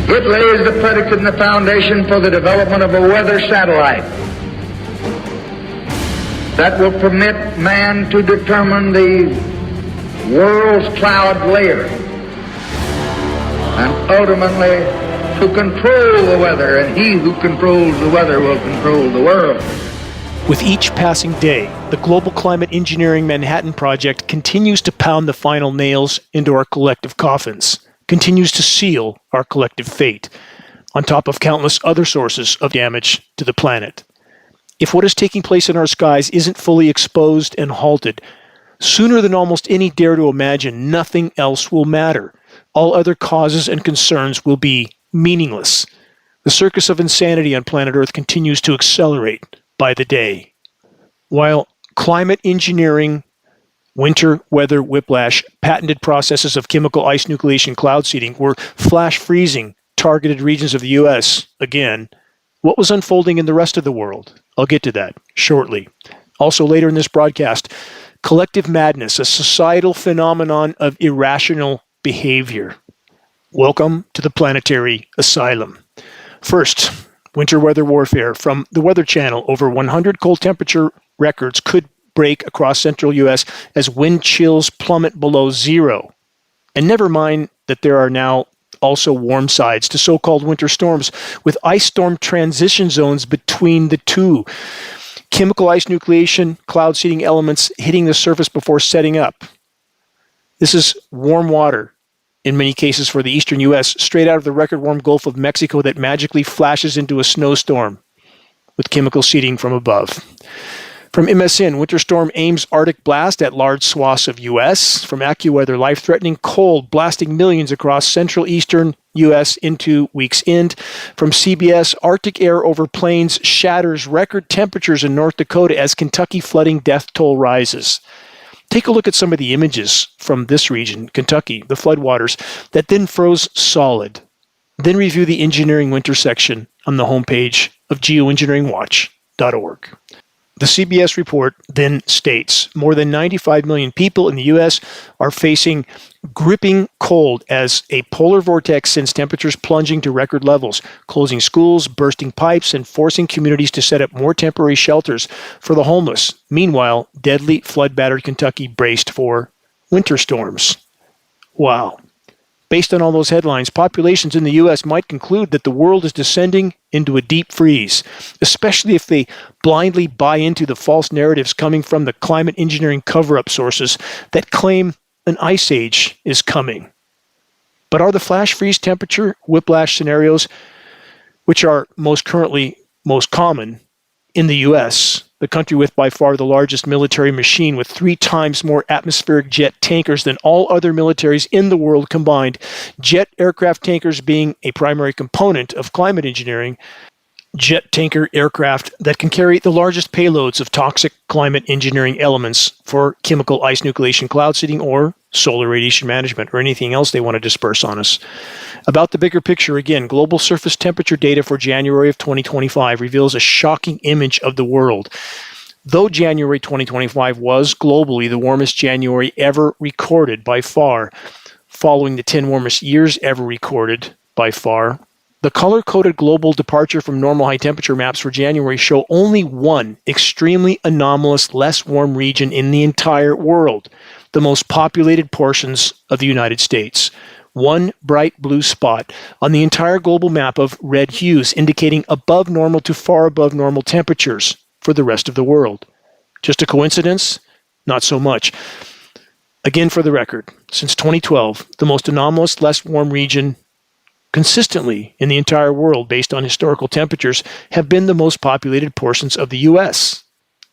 It lays the predicate and the foundation for the development of a weather satellite that will permit man to determine the world's cloud layer and ultimately to control the weather, and he who controls the weather will control the world. With each passing day, the Global Climate Engineering Manhattan Project continues to pound the final nails into our collective coffins, continues to seal our collective fate, on top of countless other sources of damage to the planet. If what is taking place in our skies isn't fully exposed and halted, sooner than almost any dare to imagine, nothing else will matter. All other causes and concerns will be meaningless. The circus of insanity on planet Earth continues to accelerate by the day. While climate engineering, winter weather whiplash, patented processes of chemical ice nucleation cloud seeding were flash freezing targeted regions of the U.S. again, what was unfolding in the rest of the world? I'll get to that shortly. Also later in this broadcast, collective madness, a societal phenomenon of irrational behavior. Welcome to the planetary asylum. First, winter weather warfare from the Weather Channel. Over 100 cold temperature records could break across central U.S. as wind chills plummet below zero. And never mind that there are now also warm sides to so-called winter storms with ice storm transition zones between the two. Chemical ice nucleation, cloud seeding elements hitting the surface before setting up. This is warm water, in many cases for the eastern U.S., straight out of the record-warm Gulf of Mexico that magically flashes into a snowstorm with chemical seeding from above. From MSN, winter storm aims Arctic blast at large swaths of U.S. From AccuWeather, life-threatening cold blasting millions across central eastern U.S. into week's end. From CBS, Arctic air over plains shatters record temperatures in North Dakota as Kentucky flooding death toll rises. Take a look at some of the images from this region, Kentucky, the floodwaters, that then froze solid. Then review the engineering winter section on the homepage of geoengineeringwatch.org. The CBS report then states more than 95 million people in the U.S. are facing gripping cold as a polar vortex sends temperatures plunging to record levels, closing schools, bursting pipes, and forcing communities to set up more temporary shelters for the homeless. Meanwhile, deadly flood-battered Kentucky braced for winter storms. Wow. Based on all those headlines, populations in the U.S. might conclude that the world is descending into a deep freeze, especially if they blindly buy into the false narratives coming from the climate engineering cover-up sources that claim an ice age is coming. But are the flash freeze temperature whiplash scenarios, which are most common in the U.S., the country with by far the largest military machine with 3 times more atmospheric jet tankers than all other militaries in the world combined, jet aircraft tankers being a primary component of climate engineering, jet tanker aircraft that can carry the largest payloads of toxic climate engineering elements for chemical ice nucleation cloud seeding or solar radiation management or anything else they want to disperse on us. About the bigger picture, again, global surface temperature data for January of 2025 reveals a shocking image of the world. Though January 2025 was globally the warmest January ever recorded by far, following the 10 warmest years ever recorded by far, the color-coded global departure from normal high-temperature maps for January show only one extremely anomalous, less warm region in the entire world, the most populated portions of the United States. One bright blue spot on the entire global map of red hues, indicating above normal to far above normal temperatures for the rest of the world. Just a coincidence? Not so much. Again, for the record, since 2012, the most anomalous, less warm region consistently in the entire world based on historical temperatures have been the most populated portions of the U.S.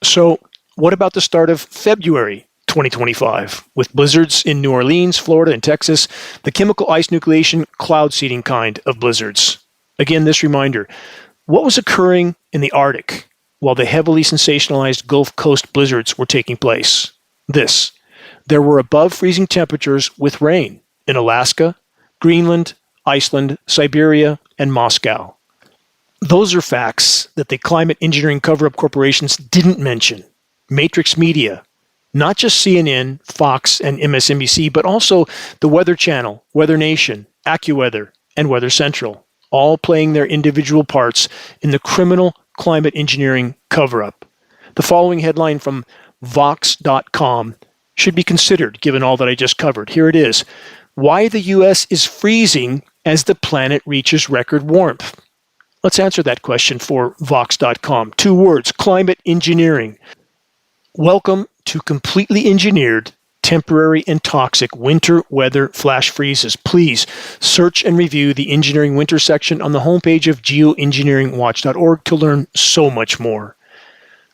So what about the start of February 2025 with blizzards in New Orleans, Florida, and Texas, the chemical ice nucleation cloud seeding kind of blizzards? Again, this reminder, what was occurring in the Arctic while the heavily sensationalized Gulf Coast blizzards were taking place? There were above freezing temperatures with rain in Alaska, Greenland, Iceland, Siberia, and Moscow. Those are facts that the climate engineering cover-up corporations didn't mention. Matrix Media, not just CNN, Fox, and MSNBC, but also the Weather Channel, Weather Nation, AccuWeather, and Weather Central, all playing their individual parts in the criminal climate engineering cover-up. The following headline from Vox.com should be considered, given all that I just covered. Here it is. Why the U.S. is freezing as the planet reaches record warmth. Let's answer that question for Vox.com. 2 words, climate engineering. Welcome to completely engineered, temporary and toxic winter weather flash freezes. Please search and review the engineering winter section on the homepage of geoengineeringwatch.org to learn so much more.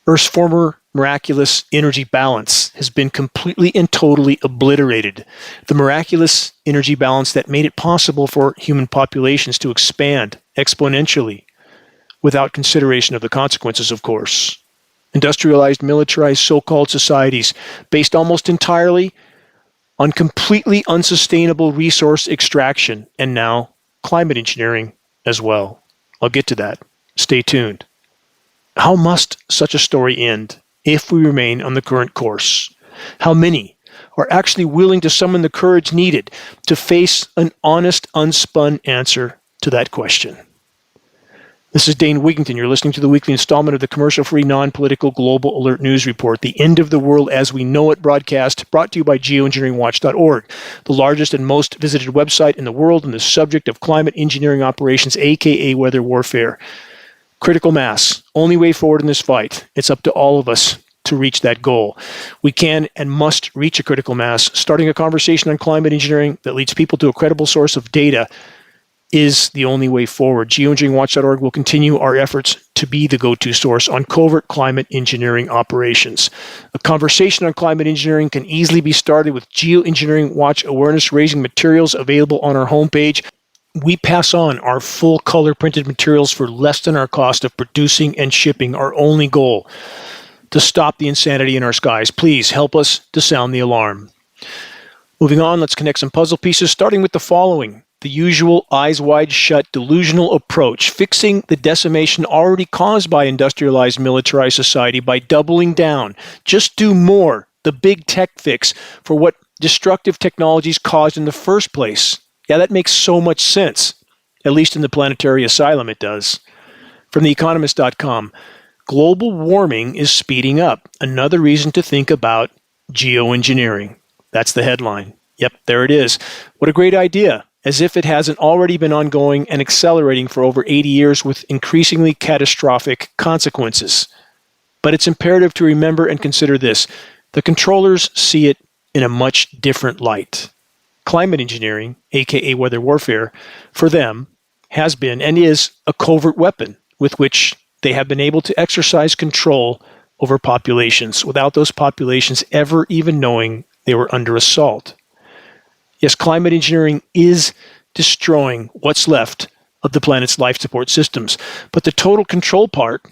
Earth's former miraculous energy balance has been completely and totally obliterated. The miraculous energy balance that made it possible for human populations to expand exponentially without consideration of the consequences, of course. Industrialized, militarized, so-called societies based almost entirely on completely unsustainable resource extraction and now climate engineering as well. I'll get to that. Stay tuned. How must such a story end if we remain on the current course? How many are actually willing to summon the courage needed to face an honest, unspun answer to that question? This is Dane Wigington. You're listening to the weekly installment of the commercial-free, non-political Global Alert News Report, the end of the world as we know it broadcast, brought to you by geoengineeringwatch.org, the largest and most visited website in the world on the subject of climate engineering operations, aka weather warfare. Critical mass, only way forward in this fight. It's up to all of us to reach that goal. We can and must reach a critical mass. Starting a conversation on climate engineering that leads people to a credible source of data is the only way forward. Geoengineeringwatch.org will continue our efforts to be the go-to source on covert climate engineering operations. A conversation on climate engineering can easily be started with Geoengineering Watch awareness-raising materials available on our homepage. We pass on our full color printed materials for less than our cost of producing and shipping. Our only goal, to stop the insanity in our skies. Please help us to sound the alarm. Moving on, let's connect some puzzle pieces, starting with the following. The usual eyes wide shut delusional approach, fixing the decimation already caused by industrialized militarized society by doubling down. Just do more. The big tech fix for what destructive technologies caused in the first place. Yeah, that makes so much sense. At least in the planetary asylum it does. From theeconomist.com, global warming is speeding up. Another reason to think about geoengineering. That's the headline. Yep, there it is. What a great idea. As if it hasn't already been ongoing and accelerating for over 80 years with increasingly catastrophic consequences. But it's imperative to remember and consider this. The controllers see it in a much different light. Climate engineering, aka weather warfare, for them has been and is a covert weapon with which they have been able to exercise control over populations without those populations ever even knowing they were under assault. Yes, climate engineering is destroying what's left of the planet's life support systems, but the total control part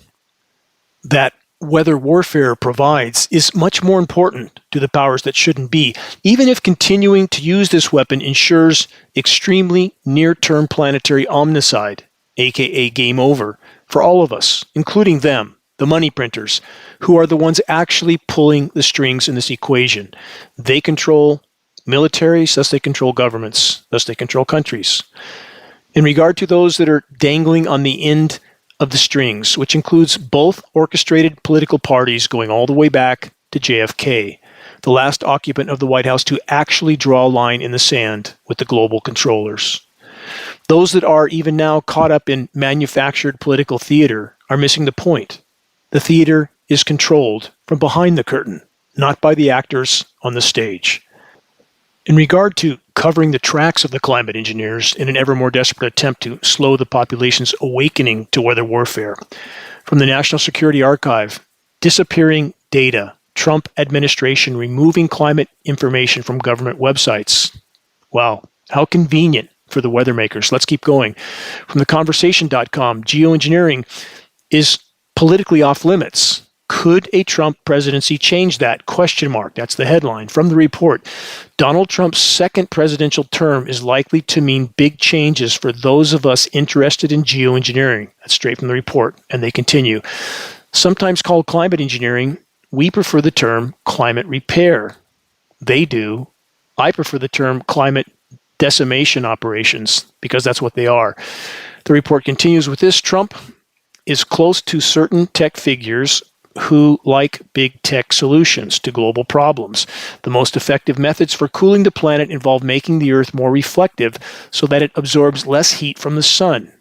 that weather warfare provides is much more important to the powers that shouldn't be, even if continuing to use this weapon ensures extremely near-term planetary omnicide, aka game over, for all of us, including them, the money printers, who are the ones actually pulling the strings in this equation. They control militaries, thus they control governments, thus they control countries. In regard to those that are dangling on the end of the strings, which includes both orchestrated political parties going all the way back to JFK, the last occupant of the White House to actually draw a line in the sand with the global controllers. Those that are even now caught up in manufactured political theater are missing the point. The theater is controlled from behind the curtain, not by the actors on the stage. In regard to covering the tracks of the climate engineers in an ever more desperate attempt to slow the population's awakening to weather warfare, from the National Security Archive, disappearing data, Trump administration removing climate information from government websites. Wow, how convenient for the weather makers. Let's keep going. From theconversation.com, geoengineering is politically off limits. Could a Trump presidency change that? Question mark. That's the headline. From the report, Donald Trump's second presidential term is likely to mean big changes for those of us interested in geoengineering. That's straight from the report. And they continue. Sometimes called climate engineering, we prefer the term climate repair. They do. I prefer the term climate decimation operations, because that's what they are. The report continues with this: Trump is close to certain tech figures who like big tech solutions to global problems. The most effective methods for cooling the planet involve making the Earth more reflective so that it absorbs less heat from the sun.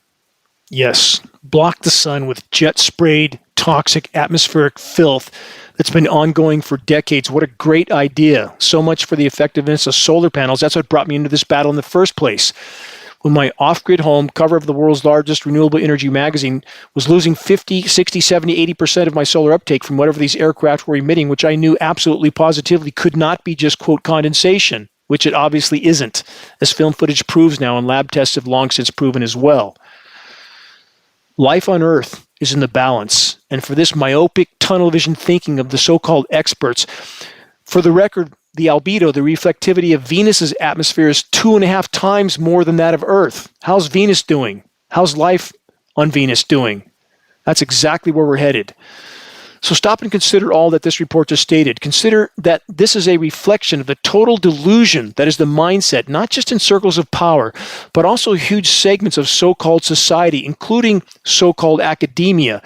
Yes, block the sun with jet-sprayed, toxic atmospheric filth that's been ongoing for decades. What a great idea. So much for the effectiveness of solar panels. That's what brought me into this battle in the first place. When my off-grid home, cover of the world's largest renewable energy magazine, was losing 50, 60, 70, 80% of my solar uptake from whatever these aircraft were emitting, which I knew absolutely positively could not be just, quote, condensation, which it obviously isn't, as film footage proves now and lab tests have long since proven as well. Life on Earth is in the balance, and for this myopic tunnel vision thinking of the so-called experts, for the record, the albedo, the reflectivity of Venus's atmosphere, is 2.5 times more than that of Earth. How's Venus doing? How's life on Venus doing? That's exactly where we're headed. So stop and consider all that this report just stated. Consider that this is a reflection of the total delusion that is the mindset, not just in circles of power, but also huge segments of so-called society, including so-called academia,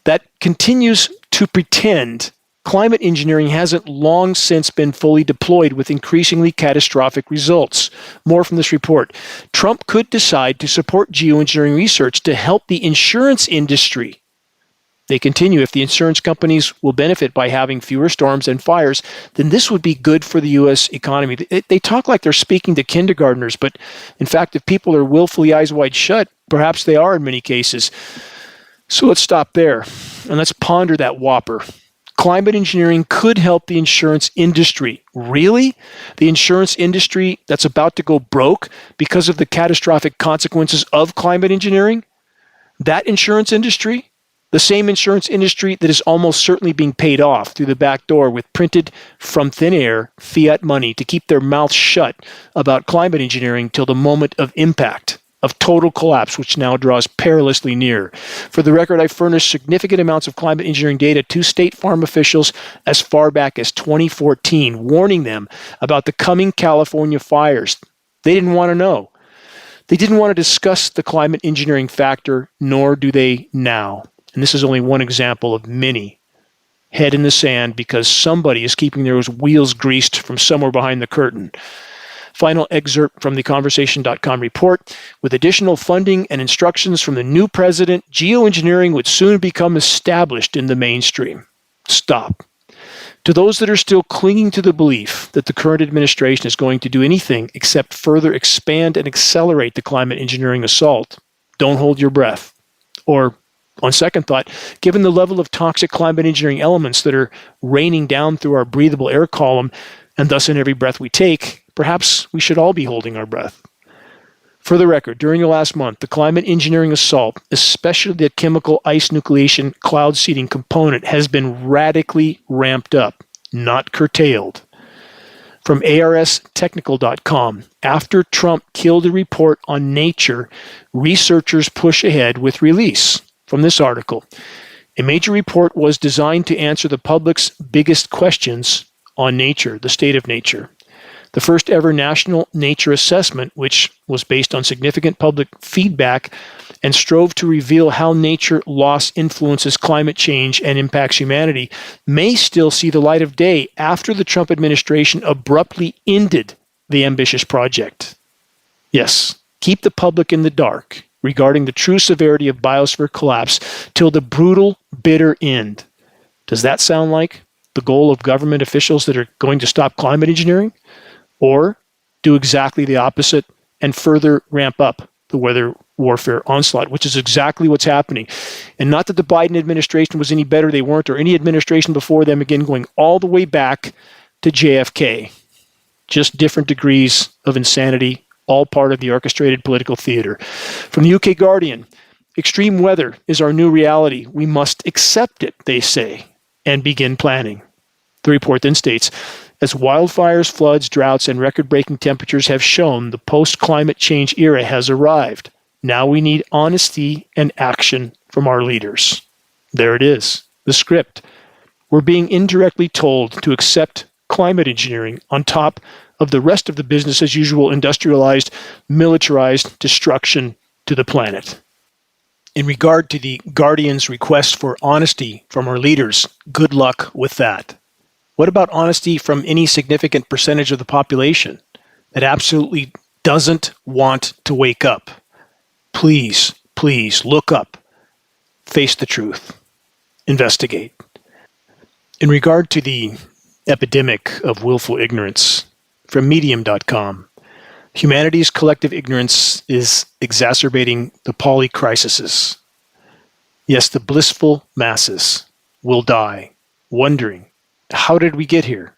that continues to pretend climate engineering hasn't long since been fully deployed with increasingly catastrophic results. More from this report. Trump could decide to support geoengineering research to help the insurance industry. They continue, if the insurance companies will benefit by having fewer storms and fires, then this would be good for the U.S. economy. They talk like they're speaking to kindergartners, but in fact, if people are willfully eyes wide shut, perhaps they are in many cases. So let's stop there, and let's ponder that whopper. Climate engineering could help the insurance industry. Really? The insurance industry that's about to go broke because of the catastrophic consequences of climate engineering? That insurance industry? The same insurance industry that is almost certainly being paid off through the back door with printed from thin air fiat money to keep their mouths shut about climate engineering till the moment of impact, of total collapse, which now draws perilously near. For the record, I furnished significant amounts of climate engineering data to state farm officials as far back as 2014, warning them about the coming California fires. They didn't want to know. They didn't want to discuss the climate engineering factor, nor do they now. And this is only one example of many. Head in the sand because somebody is keeping their wheels greased from somewhere behind the curtain. Final excerpt from the Conversation.com report. With additional funding and instructions from the new president, geoengineering would soon become established in the mainstream. Stop. To those that are still clinging to the belief that the current administration is going to do anything except further expand and accelerate the climate engineering assault, don't hold your breath. Or, on second thought, given the level of toxic climate engineering elements that are raining down through our breathable air column, and thus in every breath we take, perhaps we should all be holding our breath. For the record, during the last month, the climate engineering assault, especially the chemical ice nucleation cloud seeding component, has been radically ramped up, not curtailed. From arstechnical.com, after Trump killed a report on Nature, researchers push ahead with release. From this article, a major report was designed to answer the public's biggest questions on nature, the state of nature. The first ever national nature assessment, which was based on significant public feedback and strove to reveal how nature loss influences climate change and impacts humanity, may still see the light of day after the Trump administration abruptly ended the ambitious project. Yes, keep the public in the dark regarding the true severity of biosphere collapse till the brutal, bitter end. Does that sound like the goal of government officials that are going to stop climate engineering? Or do exactly the opposite and further ramp up the weather warfare onslaught, which is exactly what's happening. And not that the Biden administration was any better, they weren't, or any administration before them, again, going all the way back to JFK. Just different degrees of insanity, all part of the orchestrated political theater. From the UK Guardian, extreme weather is our new reality. We must accept it, they say, and begin planning. The report then states, as wildfires, floods, droughts, and record-breaking temperatures have shown, the post-climate change era has arrived. Now we need honesty and action from our leaders. There it is, the script. We're being indirectly told to accept climate engineering on top of the rest of the business as usual industrialized, militarized destruction to the planet. In regard to the Guardian's request for honesty from our leaders, good luck with that. What about honesty from any significant percentage of the population that absolutely doesn't want to wake up? Please, please look up, face the truth, investigate. In regard to the epidemic of willful ignorance, from medium.com, humanity's collective ignorance is exacerbating the polycrises. Yes, the blissful masses will die, wondering, how did we get here?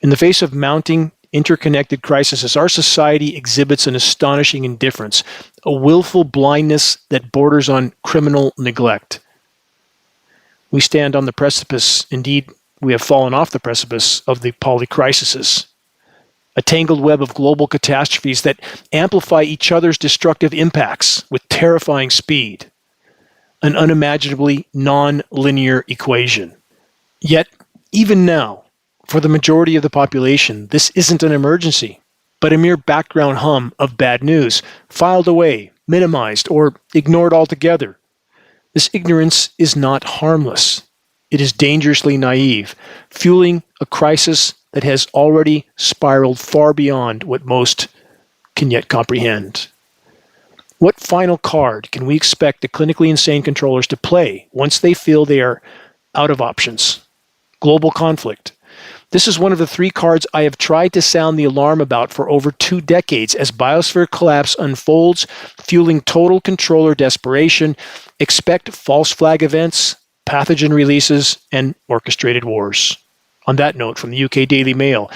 In the face of mounting interconnected crises, our society exhibits an astonishing indifference, a willful blindness that borders on criminal neglect. We stand on the precipice, indeed, we have fallen off the precipice of the polycrises, a tangled web of global catastrophes that amplify each other's destructive impacts with terrifying speed, an unimaginably non-linear equation. Yet, even now, for the majority of the population, this isn't an emergency, but a mere background hum of bad news, filed away, minimized, or ignored altogether. This ignorance is not harmless. It is dangerously naive, fueling a crisis that has already spiraled far beyond what most can yet comprehend. What final card can we expect the clinically insane controllers to play once they feel they are out of options? Global conflict. This is one of the three cards I have tried to sound the alarm about for over 2 decades as biosphere collapse unfolds, fueling total controller desperation. Expect false flag events, pathogen releases, and orchestrated wars. On that note, from the UK Daily Mail,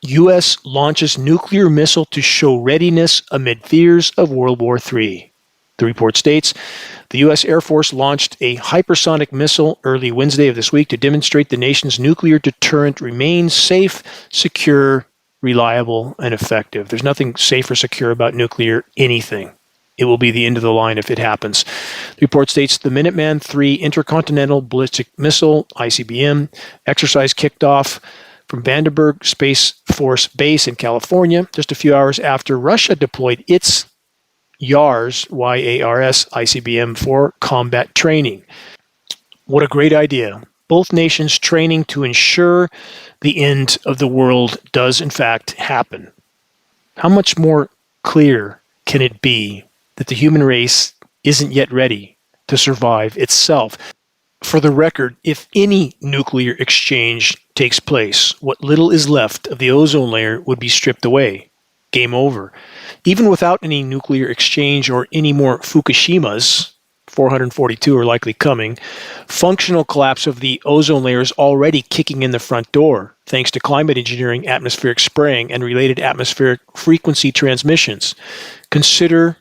U.S. launches nuclear missile to show readiness amid fears of World War III. The report states, the U.S. Air Force launched a hypersonic missile early Wednesday of this week to demonstrate the nation's nuclear deterrent remains safe, secure, reliable, and effective. There's nothing safe or secure about nuclear anything. It will be the end of the line if it happens. The report states the Minuteman III Intercontinental Ballistic Missile, ICBM, exercise kicked off from Vandenberg Space Force Base in California just a few hours after Russia deployed its YARS, Y-A-R-S, ICBM for combat training. What a great idea. Both nations training to ensure the end of the world does in fact happen. How much more clear can it be that the human race isn't yet ready to survive itself? For the record, if any nuclear exchange takes place, what little is left of the ozone layer would be stripped away. Game over. Even without any nuclear exchange or any more Fukushimas, 442 are likely coming, functional collapse of the ozone layer is already kicking in the front door, thanks to climate engineering, atmospheric spraying, and related atmospheric frequency transmissions. Consider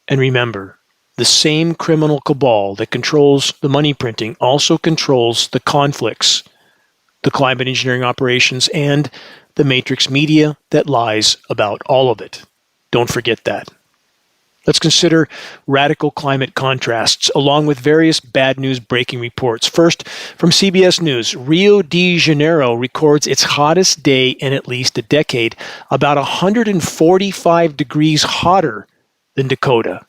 and remember, the same criminal cabal that controls the money printing also controls the conflicts, the climate engineering operations, and the matrix media that lies about all of it. Don't forget that. Let's consider radical climate contrasts, along with various bad news breaking reports. First, from CBS News, Rio de Janeiro records its hottest day in at least a decade, about 145 degrees hotter than Dakota.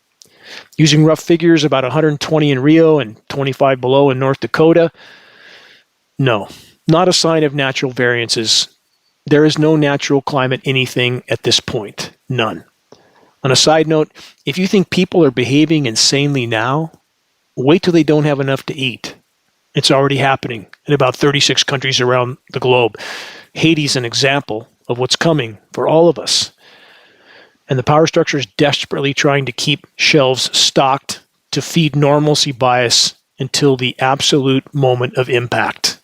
Using rough figures, about 120 in Rio and 25 below in North Dakota. No, not a sign of natural variances. There is no natural climate anything at this point. None. On a side note, if you think people are behaving insanely now, wait till they don't have enough to eat. It's already happening in about 36 countries around the globe. Haiti's an example of what's coming for all of us. And the power structure is desperately trying to keep shelves stocked to feed normalcy bias until the absolute moment of impact.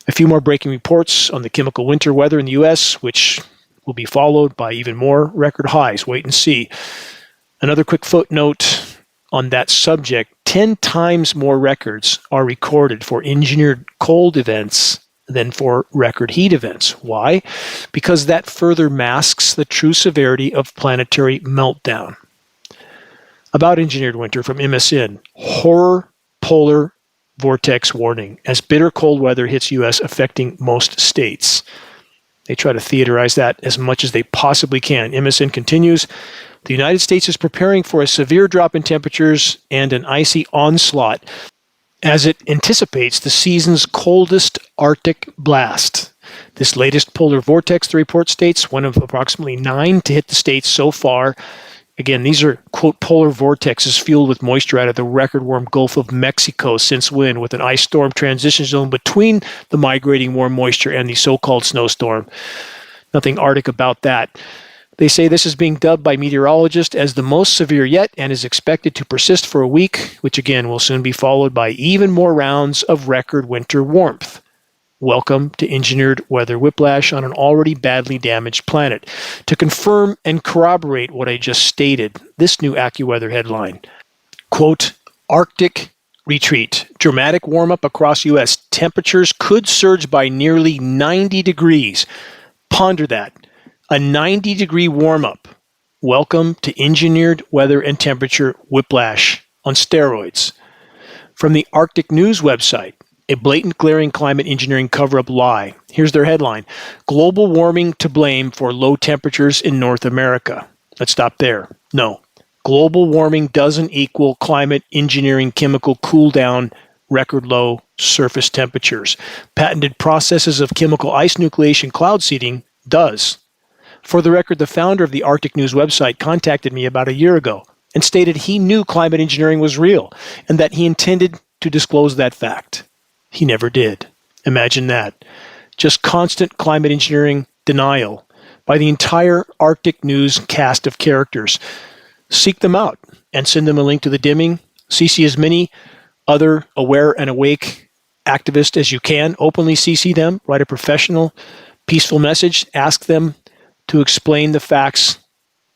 A few more breaking reports on the chemical winter weather in the U.S., which will be followed by even more record highs. Wait and see. Another quick footnote on that subject, 10 times more records are recorded for engineered cold events than for record heat events. Why? Because that further masks the true severity of planetary meltdown. About engineered winter from MSN, horror polar vortex warning as bitter cold weather hits U.S. affecting most states. They try to theaterize that as much as they possibly can. MSN continues, the United States is preparing for a severe drop in temperatures and an icy onslaught as it anticipates the season's coldest Arctic blast. This latest polar vortex, the report states, one of approximately 9 to hit the states so far. Again, these are, quote, polar vortexes fueled with moisture out of the record-warm Gulf of Mexico since when, with an ice storm transition zone between the migrating warm moisture and the so-called snowstorm. Nothing Arctic about that. They say this is being dubbed by meteorologists as the most severe yet and is expected to persist for a week, which again will soon be followed by even more rounds of record winter warmth. Welcome to engineered weather whiplash on an already badly damaged planet. To confirm and corroborate what I just stated, this new AccuWeather headline, quote, Arctic retreat. Dramatic warm-up across U.S. Temperatures could surge by nearly 90 degrees. Ponder that. A 90-degree warm-up. Welcome to engineered weather and temperature whiplash on steroids. From the Arctic News website, a blatant glaring climate engineering cover-up lie. Here's their headline. Global warming to blame for low temperatures in North America. Let's stop there. No. Global warming doesn't equal climate engineering chemical cool-down record low surface temperatures. Patented processes of chemical ice nucleation cloud seeding does. For the record, the founder of the Arctic News website contacted me about a year ago and stated he knew climate engineering was real and that he intended to disclose that fact. He never did. Imagine that. Just constant climate engineering denial by the entire Arctic News cast of characters. Seek them out and send them a link to the dimming. CC as many other aware and awake activists as you can. Openly CC them. Write a professional, peaceful message. Ask them to explain the facts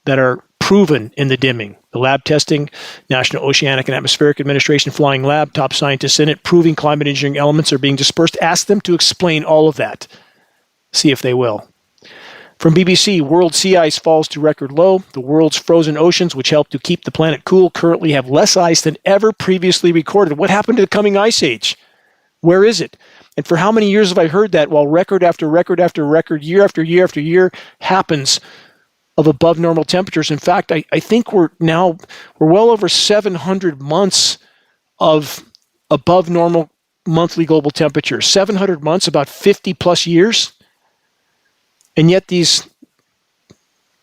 that are proven in the dimming. The lab testing, National Oceanic and Atmospheric Administration flying lab, top scientists in it, proving climate engineering elements are being dispersed. Ask them to explain all of that. See if they will. From BBC, world sea ice falls to record low. The world's frozen oceans, which help to keep the planet cool, currently have less ice than ever previously recorded. What happened to the coming ice age? Where is it? And for how many years have I heard that while record after record after record, year after year after year happens of above normal temperatures? In fact, I think we're well over 700 months of above normal monthly global temperatures. 700 months, about 50 plus years. And yet these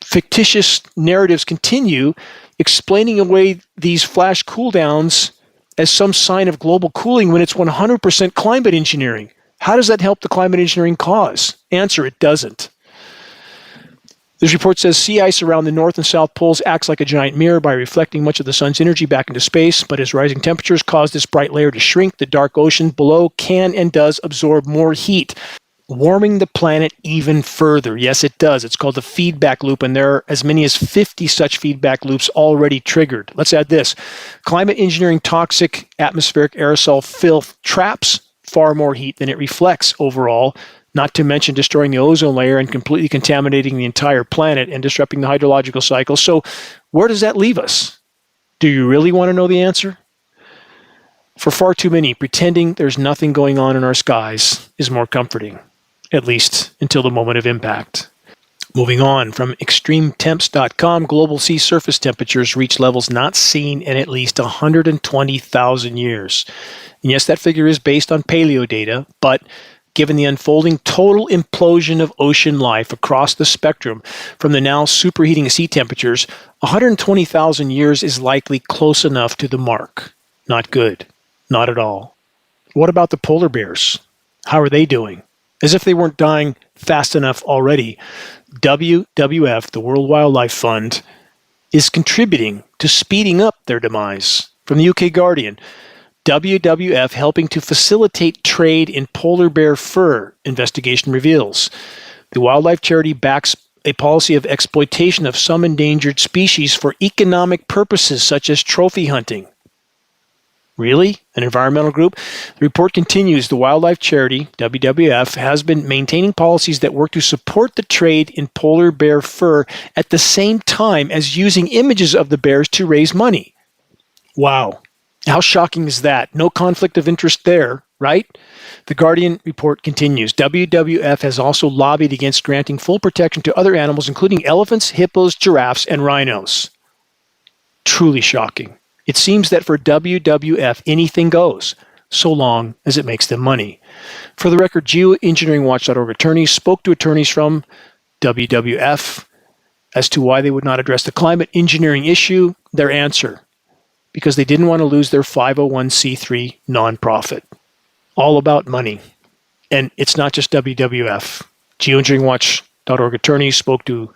fictitious narratives continue explaining away these flash cooldowns as some sign of global cooling when it's 100% climate engineering. How does that help the climate engineering cause? Answer, it doesn't. This report says sea ice around the North and South poles acts like a giant mirror by reflecting much of the sun's energy back into space, but as rising temperatures cause this bright layer to shrink, the dark ocean below can and does absorb more heat, warming the planet even further. Yes, it does. It's called a feedback loop, and there are as many as 50 such feedback loops already triggered. Let's add this. Climate engineering toxic atmospheric aerosol filth traps far more heat than it reflects overall, not to mention destroying the ozone layer and completely contaminating the entire planet and disrupting the hydrological cycle. So where does that leave us? Do you really want to know the answer? For far too many, pretending there's nothing going on in our skies is more comforting. At least until the moment of impact. Moving on, from extremetemps.com, global sea surface temperatures reach levels not seen in at least 120,000 years. And yes, that figure is based on paleo data, but given the unfolding total implosion of ocean life across the spectrum from the now superheating sea temperatures, 120,000 years is likely close enough to the mark. Not good. Not at all. What about the polar bears? How are they doing? As if they weren't dying fast enough already, WWF, the World Wildlife Fund, is contributing to speeding up their demise. From the UK Guardian, WWF helping to facilitate trade in polar bear fur, investigation reveals. The wildlife charity backs a policy of exploitation of some endangered species for economic purposes such as trophy hunting. Really? An environmental group? The report continues. The wildlife charity, WWF, has been maintaining policies that work to support the trade in polar bear fur at the same time as using images of the bears to raise money. Wow. How shocking is that? No conflict of interest there. right? The Guardian report continues. WWF has also lobbied against granting full protection to other animals, including elephants, hippos, giraffes, and rhinos. Truly shocking. It seems that for WWF, anything goes, so long as it makes them money. For the record, geoengineeringwatch.org attorneys spoke to attorneys from WWF as to why they would not address the climate engineering issue. Their answer, because they didn't want to lose their 501c3 nonprofit. All about money. And it's not just WWF. Geoengineeringwatch.org attorneys spoke to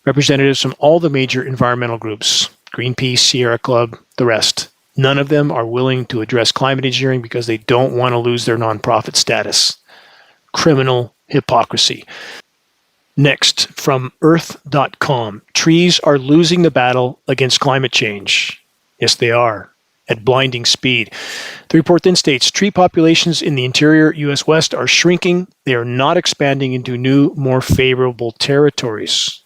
representatives from all the major environmental groups, Greenpeace, Sierra Club, the rest. None of them are willing to address climate engineering because they don't want to lose their nonprofit status. Criminal hypocrisy. Next, from earth.com, trees are losing the battle against climate change. Yes, they are, at blinding speed. The report then states, tree populations in the interior U.S. West are shrinking. They are not expanding into new, more favorable territories.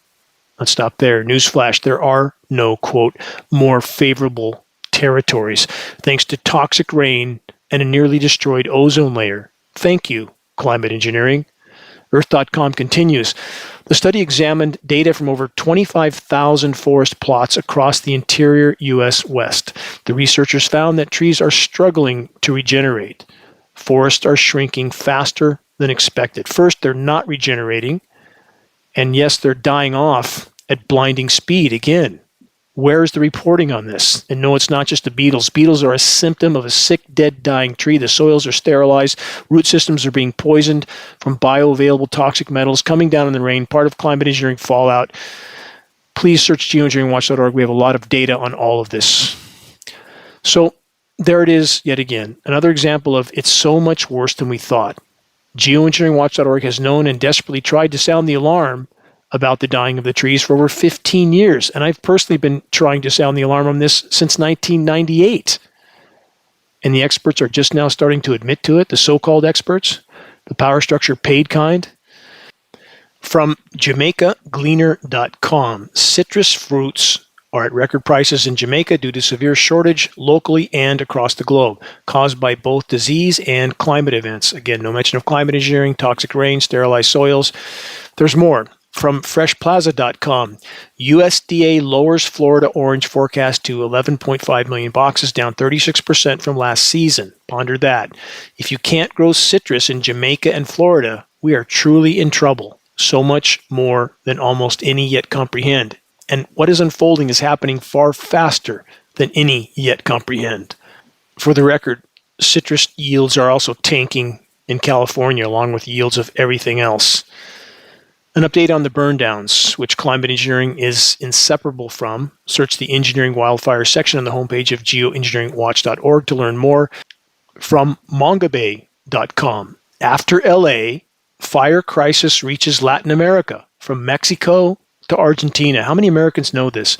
Let's stop there. Newsflash, there are no, quote, more favorable territories, thanks to toxic rain and a nearly destroyed ozone layer. Thank you, climate engineering. Earth.com continues. The study examined data from over 25,000 forest plots across the interior U.S. West. The researchers found that trees are struggling to regenerate. Forests are shrinking faster than expected. First, they're not regenerating. And yes, they're dying off at blinding speed again. Where is the reporting on this? And no, it's not just the beetles. Beetles are a symptom of a sick, dead, dying tree. The soils are sterilized. Root systems are being poisoned from bioavailable toxic metals coming down in the rain, part of climate engineering fallout. Please search geoengineeringwatch.org. We have a lot of data on all of this. So there it is yet again. Another example of it's so much worse than we thought. Geoengineeringwatch.org has known and desperately tried to sound the alarm about the dying of the trees for over 15 years. And I've personally been trying to sound the alarm on this since 1998. And the experts are just now starting to admit to it, the so-called experts, the power structure paid kind. From JamaicaGleaner.com, citrus fruits are at record prices in Jamaica due to severe shortage locally and across the globe, caused by both disease and climate events. Again, no mention of climate engineering, toxic rain, sterilized soils. There's more. From freshplaza.com, USDA lowers Florida orange forecast to 11.5 million boxes, down 36% from last season. Ponder that. If you can't grow citrus in Jamaica and Florida, we are truly in trouble. So much more than almost any yet comprehend. And what is unfolding is happening far faster than any yet comprehend. For the record, citrus yields are also tanking in California, along with yields of everything else. An update on the burn downs, which climate engineering is inseparable from. Search the engineering wildfire section on the homepage of geoengineeringwatch.org to learn more. From mongabay.com, after LA, fire crisis reaches Latin America, from Mexico to Argentina. How many Americans know this?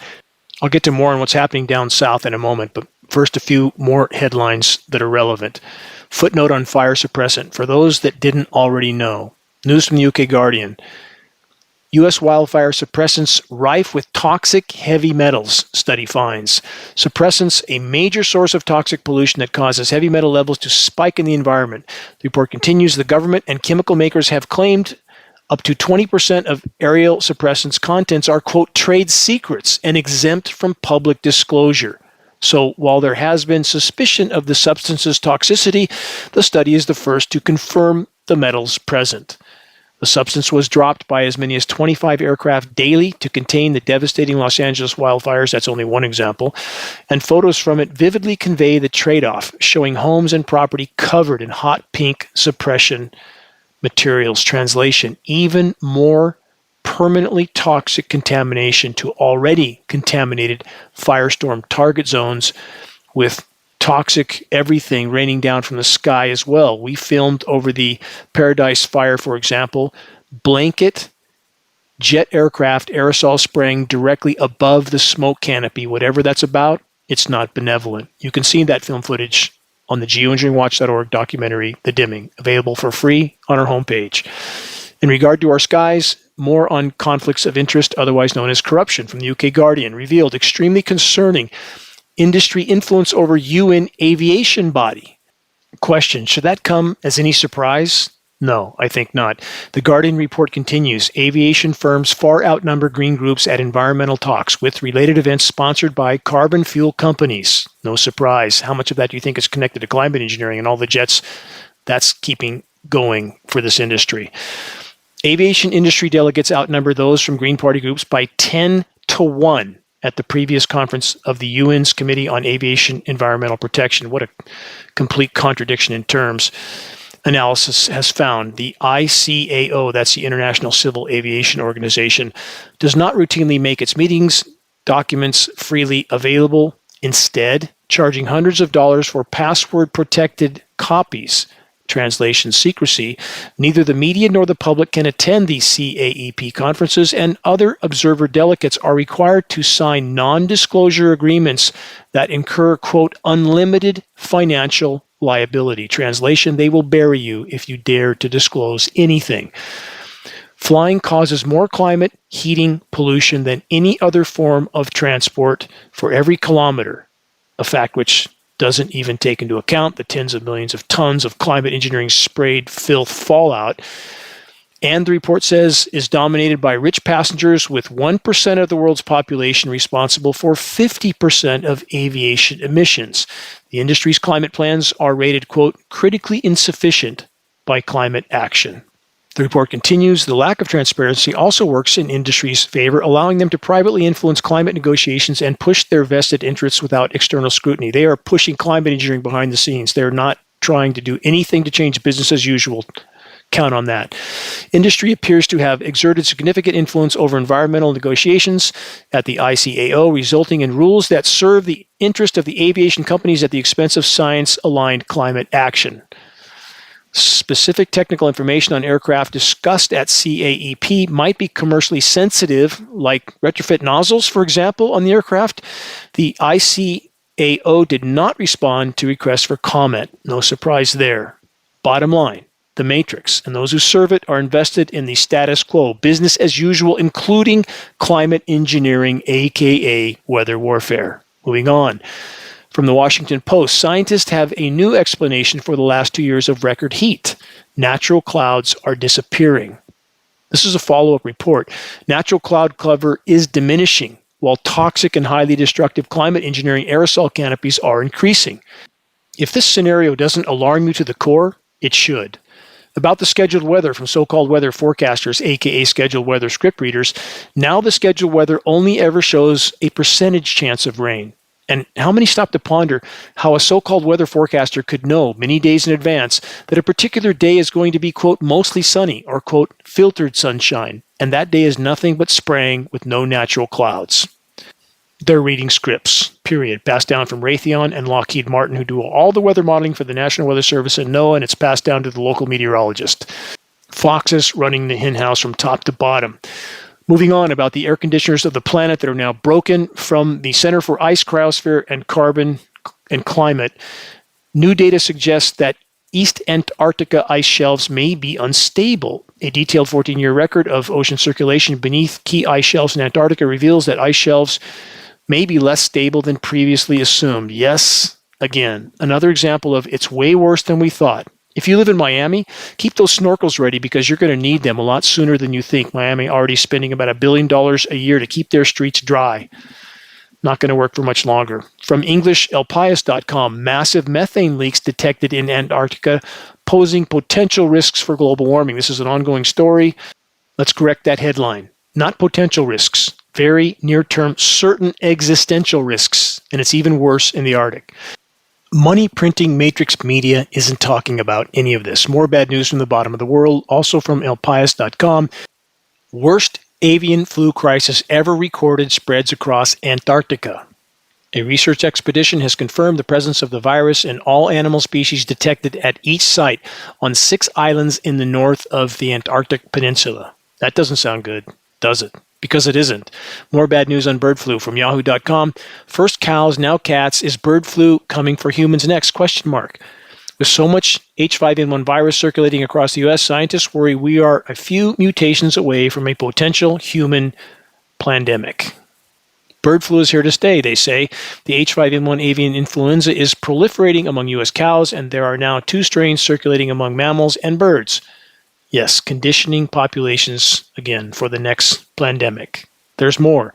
I'll get to more on what's happening down south in a moment, but first a few more headlines that are relevant. Footnote on fire suppressant. For those that didn't already know, news from the UK Guardian. U.S. wildfire suppressants rife with toxic heavy metals, study finds. Suppressants, a major source of toxic pollution that causes heavy metal levels to spike in the environment. The report continues, the government and chemical makers have claimed up to 20% of aerial suppressants' contents are, quote, trade secrets and exempt from public disclosure. So while there has been suspicion of the substance's toxicity, the study is the first to confirm the metals present. The substance was dropped by as many as 25 aircraft daily to contain the devastating Los Angeles wildfires. That's only one example. And photos from it vividly convey the trade-off, showing homes and property covered in hot pink suppression materials. Translation, even more permanently toxic contamination to already contaminated firestorm target zones with toxic everything raining down from the sky as well. We filmed over the Paradise Fire, for example, blanket jet aircraft aerosol spraying directly above the smoke canopy. Whatever that's about, it's not benevolent. You can see that film footage on the geoengineeringwatch.org documentary, The Dimming, available for free on our homepage. In regard to our skies, more on conflicts of interest, otherwise known as corruption, from the UK Guardian, revealed extremely concerning industry influence over UN aviation body. Question, should that come as any surprise? No, I think not. The Guardian report continues. Aviation firms far outnumber green groups at environmental talks, with related events sponsored by carbon fuel companies. No surprise. How much of that do you think is connected to climate engineering and all the jets that's keeping going for this industry? Aviation industry delegates outnumber those from Green Party groups by 10 to 1 at the previous conference of the UN's Committee on Aviation Environmental Protection. What a complete contradiction in terms. Analysis has found the ICAO, that's the International Civil Aviation Organization, does not routinely make its meetings documents freely available, instead charging hundreds of dollars for password-protected copies. Translation secrecy. Neither the media nor the public can attend these CAEP conferences, and other observer delegates are required to sign non-disclosure agreements that incur, quote, unlimited financial liability. Translation, they will bury you if you dare to disclose anything. Flying causes more climate, heating, pollution than any other form of transport for every kilometer, a fact which doesn't even take into account the tens of millions of tons of climate engineering sprayed filth fallout. And the report says is dominated by rich passengers, with 1% of the world's population responsible for 50% of aviation emissions. The industry's climate plans are rated, quote, critically insufficient by Climate Action. The report continues, the lack of transparency also works in industry's favor, allowing them to privately influence climate negotiations and push their vested interests without external scrutiny. They are pushing climate engineering behind the scenes. They're not trying to do anything to change business as usual. Count on that. Industry appears to have exerted significant influence over environmental negotiations at the ICAO, resulting in rules that serve the interest of the aviation companies at the expense of science-aligned climate action. Specific technical information on aircraft discussed at CAEP might be commercially sensitive, like retrofit nozzles, for example, on the aircraft. The ICAO did not respond to requests for comment. No surprise there. Bottom line, the matrix and those who serve it are invested in the status quo, business as usual, including climate engineering, aka weather warfare. Moving on. From the Washington Post, scientists have a new explanation for the last 2 years of record heat. Natural clouds are disappearing. This is a follow-up report. Natural cloud cover is diminishing, while toxic and highly destructive climate engineering aerosol canopies are increasing. If this scenario doesn't alarm you to the core, it should. About the scheduled weather from so-called weather forecasters, aka scheduled weather script readers, now the scheduled weather only ever shows a percentage chance of rain. And how many stop to ponder how a so-called weather forecaster could know many days in advance that a particular day is going to be, quote, mostly sunny or, quote, filtered sunshine, and that day is nothing but spraying with no natural clouds. They're reading scripts, period, passed down from Raytheon and Lockheed Martin, who do all the weather modeling for the National Weather Service and NOAA, and it's passed down to the local meteorologist. Foxes running the henhouse from top to bottom. Moving on, about the air conditioners of the planet that are now broken from the Center for Ice, Cryosphere, and Carbon and Climate. New data suggests that East Antarctica ice shelves may be unstable. A detailed 14-year record of ocean circulation beneath key ice shelves in Antarctica reveals that ice shelves may be less stable than previously assumed. Yes, again, another example of it's way worse than we thought. If you live in Miami, keep those snorkels ready because you're going to need them a lot sooner than you think. Miami already spending about $1 billion a year to keep their streets dry. Not going to work for much longer. From EnglishElPius.com, massive methane leaks detected in Antarctica posing potential risks for global warming. This is an ongoing story. Let's correct that headline. Not potential risks. Very near-term, certain existential risks. And it's even worse in the Arctic. Money printing matrix media isn't talking about any of this. More bad news from the bottom of the world, also from elpius.com. Worst avian flu crisis ever recorded spreads across Antarctica. A research expedition has confirmed the presence of the virus in all animal species detected at each site on 6 islands in the north of the Antarctic Peninsula. That doesn't sound good, does it? Because it isn't. More bad news on bird flu from yahoo.com. First cows, now cats. Is bird flu coming for humans next? Question mark. With so much H5N1 virus circulating across the U.S., scientists worry we are a few mutations away from a potential human pandemic. Bird flu is here to stay, they say. The H5N1 avian influenza is proliferating among U.S. cows, and there are now 2 strains circulating among mammals and birds. Yes, conditioning populations, again, for the next pandemic. There's more.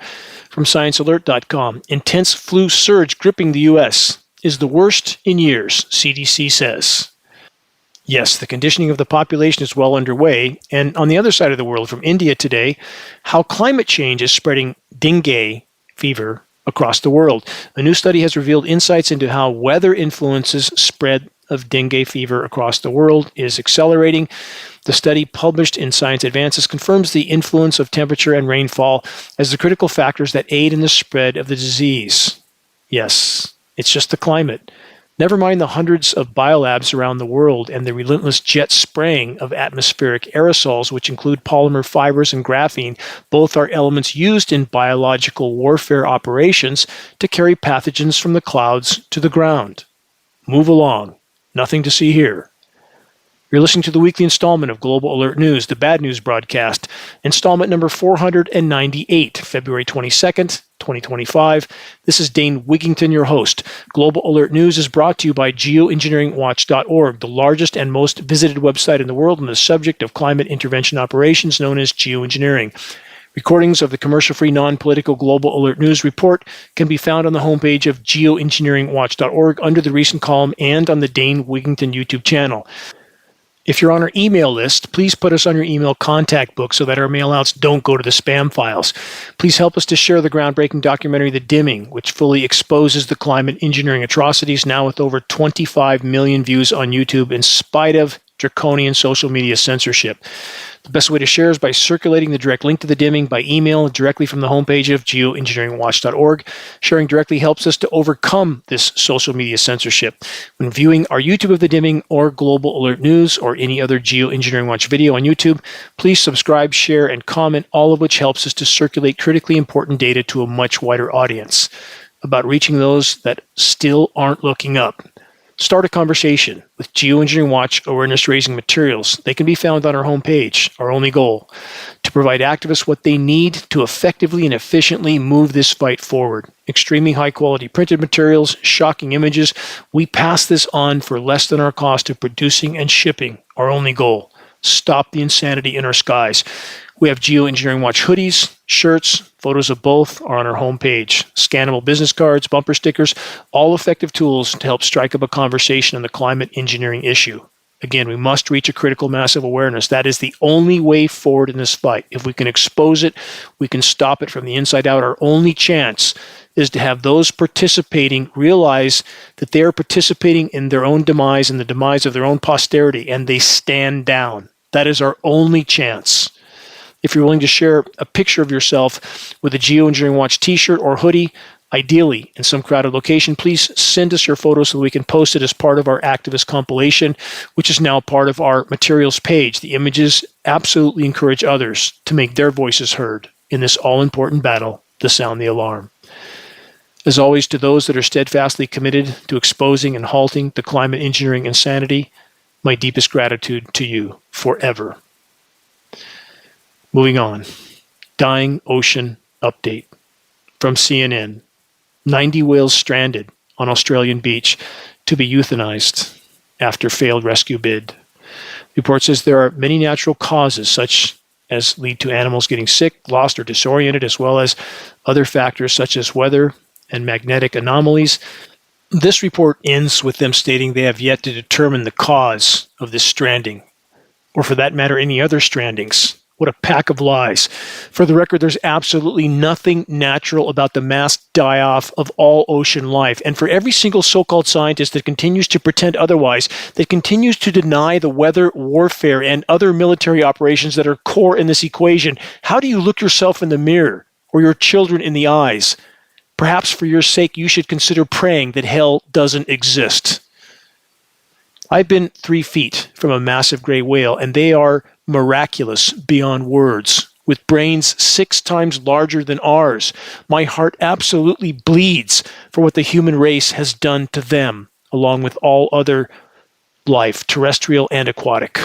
From ScienceAlert.com, intense flu surge gripping the U.S. is the worst in years, CDC says. Yes, the conditioning of the population is well underway. And on the other side of the world, from India today, how climate change is spreading dengue fever across the world. A new study has revealed insights into how weather influences spread of dengue fever across the world is accelerating. The study published in Science Advances confirms the influence of temperature and rainfall as the critical factors that aid in the spread of the disease. Yes, it's just the climate. Never mind the hundreds of biolabs around the world and the relentless jet spraying of atmospheric aerosols, which include polymer fibers and graphene. Both are elements used in biological warfare operations to carry pathogens from the clouds to the ground. Move along. Nothing to see here. You're listening to the weekly installment of Global Alert News, the bad news broadcast, installment number 498, February 22nd, 2025. This is Dane Wigington, your host. Global Alert News is brought to you by Geoengineeringwatch.org, the largest and most visited website in the world on the subject of climate intervention operations known as geoengineering. Recordings of the commercial-free, non-political Global Alert News report can be found on the homepage of Geoengineeringwatch.org under the recent column and on the Dane Wigington YouTube channel. If you're on our email list, please put us on your email contact book so that our mailouts don't go to the spam files. Please help us to share the groundbreaking documentary The Dimming, which fully exposes the climate engineering atrocities, now with over 25 million views on YouTube in spite of draconian social media censorship. The best way to share is by circulating the direct link to The Dimming by email directly from the homepage of geoengineeringwatch.org. Sharing directly helps us to overcome this social media censorship. When viewing our YouTube of The Dimming or Global Alert News or any other Geoengineering Watch video on YouTube, please subscribe, share, and comment, all of which helps us to circulate critically important data to a much wider audience about reaching those that still aren't looking up. Start a conversation with Geoengineering Watch awareness-raising materials. They can be found on our homepage. Our only goal, to provide activists what they need to effectively and efficiently move this fight forward. Extremely high-quality printed materials, shocking images. We pass this on for less than our cost of producing and shipping. Our only goal, stop the insanity in our skies. We have Geoengineering Watch hoodies, shirts, photos of both are on our homepage. Scannable business cards, bumper stickers, all effective tools to help strike up a conversation on the climate engineering issue. Again, we must reach a critical mass of awareness. That is the only way forward in this fight. If we can expose it, we can stop it from the inside out. Our only chance is to have those participating realize that they are participating in their own demise and the demise of their own posterity, and they stand down. That is our only chance. If you're willing to share a picture of yourself with a Geoengineering Watch t-shirt or hoodie, ideally in some crowded location, please send us your photo so we can post it as part of our activist compilation, which is now part of our materials page. The images absolutely encourage others to make their voices heard in this all-important battle to sound the alarm. As always, to those that are steadfastly committed to exposing and halting the climate engineering insanity, my deepest gratitude to you forever. Moving on. Dying ocean update from CNN. 90 whales stranded on Australian beach to be euthanized after failed rescue bid. The report says there are many natural causes, such as lead to animals getting sick, lost, or disoriented, as well as other factors such as weather and magnetic anomalies. This report ends with them stating they have yet to determine the cause of this stranding, or for that matter, any other strandings. What a pack of lies. For the record, there's absolutely nothing natural about the mass die-off of all ocean life. And for every single so-called scientist that continues to pretend otherwise, that continues to deny the weather, warfare, and other military operations that are core in this equation, how do you look yourself in the mirror or your children in the eyes? Perhaps for your sake, you should consider praying that hell doesn't exist. I've been 3 feet from a massive gray whale, and they are miraculous beyond words, with brains 6 times larger than ours. My heart absolutely bleeds for what the human race has done to them, along with all other life, terrestrial and aquatic.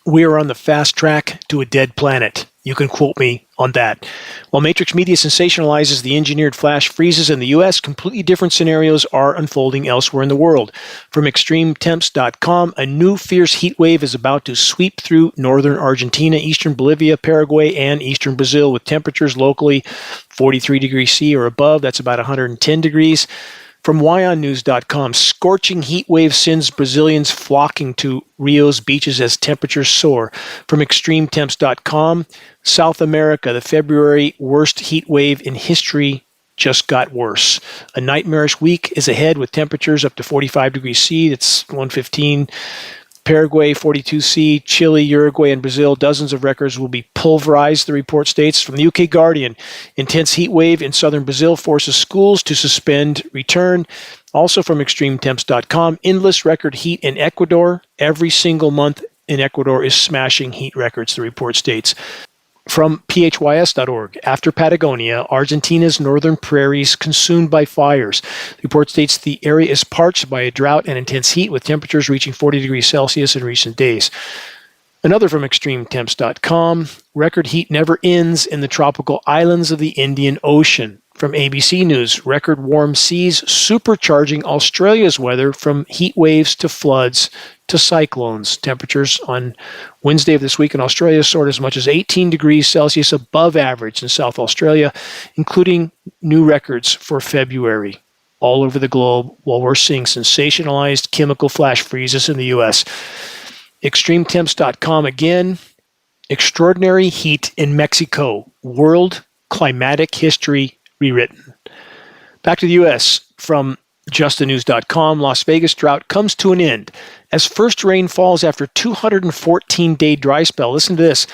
We are on the fast track to a dead planet, You can quote me on that. While Matrix Media sensationalizes the engineered flash freezes in the U.S., completely different scenarios are unfolding elsewhere in the world. From extremetemps.com, a new fierce heat wave is about to sweep through northern Argentina, eastern Bolivia, Paraguay, and eastern Brazil, with temperatures locally 43 degrees C or above. That's about 110 degrees. From wyonnews.com, scorching heat wave sends Brazilians flocking to Rio's beaches as temperatures soar. From extremetemps.com, South America, the February worst heat wave in history just got worse. A nightmarish week is ahead with temperatures up to 45 degrees C. That's 115. Paraguay, 42C, Chile, Uruguay, and Brazil, dozens of records will be pulverized, the report states. From the UK Guardian, intense heat wave in southern Brazil forces schools to suspend return. Also from extremetemps.com, endless record heat in Ecuador. Every single month in Ecuador is smashing heat records, the report states. From phys.org, after Patagonia, Argentina's northern prairies consumed by fires. The report states the area is parched by a drought and intense heat, with temperatures reaching 40 degrees Celsius in recent days. Another from extremetemps.com, record heat never ends in the tropical islands of the Indian Ocean. From ABC News, record warm seas supercharging Australia's weather, from heat waves to floods to cyclones. Temperatures on Wednesday of this week in Australia soared as much as 18 degrees Celsius above average in South Australia, including new records for February all over the globe, while we're seeing sensationalized chemical flash freezes in the U.S. Extremetemps.com again, extraordinary heat in Mexico, world climatic history rewritten. Back to the U.S. from justthenews.com, Las Vegas drought comes to an end as first rain falls after 214-day dry spell. Listen to this.